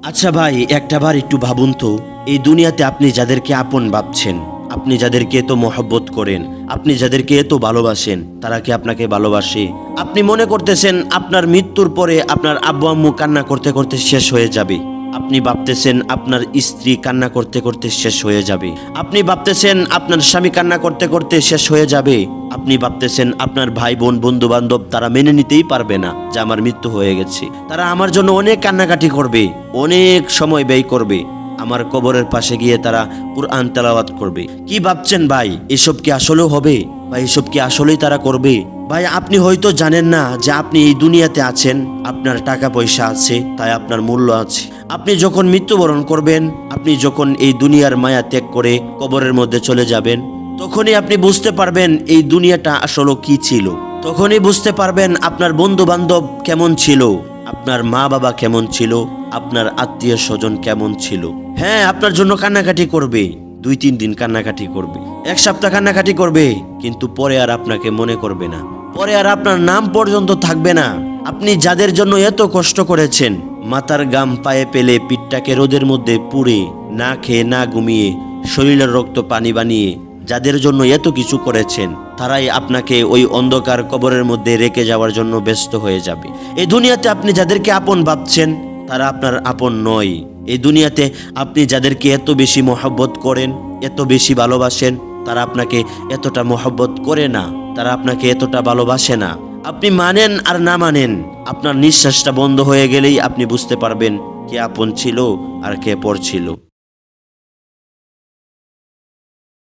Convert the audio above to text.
আচ্ছা ভাই, একটা বার একটু ভাবুন তো, এই দুনিয়াতে আপনি যাদেরকে আপন ভাবছেন, আপনি যাদেরকে এত মহব্বত করেন, আপনি যাদেরকে এত ভালোবাসেন, তারা কি আপনাকে ভালোবাসে? আপনি মনে করতেছেন আপনার মৃত্যুর পরে আপনার আব্বু আম্মু কান্না করতে করতে শেষ হয়ে যাবে। আপনি ভাবতেছেন আপনার স্ত্রী কান্না করতে করতে শেষ হয়ে যাবে। আপনি ভাবতেছেন আপনার স্বামী কান্না করতে করতে শেষ হয়ে যাবে। আপনি ভাবতেছেন আপনার ভাই বোন বন্ধু বান্ধব তারা মেনে নিতেই পারবে না যে আমার মৃত্যু হয়ে গেছে। তারা আমার জন্য অনেক কান্নাকাটি করবে, অনেক সময় ব্যয় করবে, আমার কবরের পাশে গিয়ে তারা কুরআন তেলাওয়াত করবে। কি ভাবছেন ভাই, এসব কি আসলেও হবে? ভাই, এসব কি আসলেই তারা করবে? ভাই, আপনি হয়তো জানেন না যে আপনি এই দুনিয়াতে আছেন, আপনার টাকা পয়সা আছে, তাই আপনার মূল্য আছে। আপনি যখন মৃত্যুবরণ করবেন, আপনি যখন এই দুনিয়ার মায়া ত্যাগ করে কবরের মধ্যে চলে যাবেন, তখনই আপনি বুঝতে পারবেন এই দুনিয়াটা আসলে কি ছিল। তখনই বুঝতে পারবেন আপনার বন্ধু বান্ধব কেমন ছিল, আপনার মা বাবা কেমন ছিল, আপনার আত্মীয় স্বজন কেমন ছিল। হ্যাঁ, আপনার জন্য কান্নাকাটি করবে, 2-3 দিন কান্নাকাটি করবে, 1 সপ্তাহ কান্নাকাটি করবে, কিন্তু পরে আর আপনাকে মনে করবে না, পরে আর আপনার নাম পর্যন্ত থাকবে না। আপনি যাদের জন্য এত কষ্ট করেছেন, মাথার গাম পায়ে পেলে পিঠটাকে রোদের মধ্যে পুড়ে, না খেয়ে না ঘুমিয়ে, শরীরের রক্ত পানি বানিয়ে যাদের জন্য এত কিছু করেছেন, তারাই আপনাকে ওই অন্ধকার কবরের মধ্যে রেখে যাওয়ার জন্য ব্যস্ত হয়ে যাবে। এই দুনিয়াতে আপনি যাদেরকে আপন ভাবছেন, তারা আপনার আপন নয়। এই দুনিয়াতে আপনি যাদেরকে এত বেশি মহব্বত করেন, এত বেশি ভালোবাসেন, তারা আপনাকে এতটা মহব্বত করে না, তারা আপনাকে এতটা ভালোবাসে না। আপনি মানেন আর না মানেন, আপনার নিঃশ্বাসটা বন্ধ হয়ে গেলেই আপনি বুঝতে পারবেন কে আপন ছিল আর কে পর ছিল।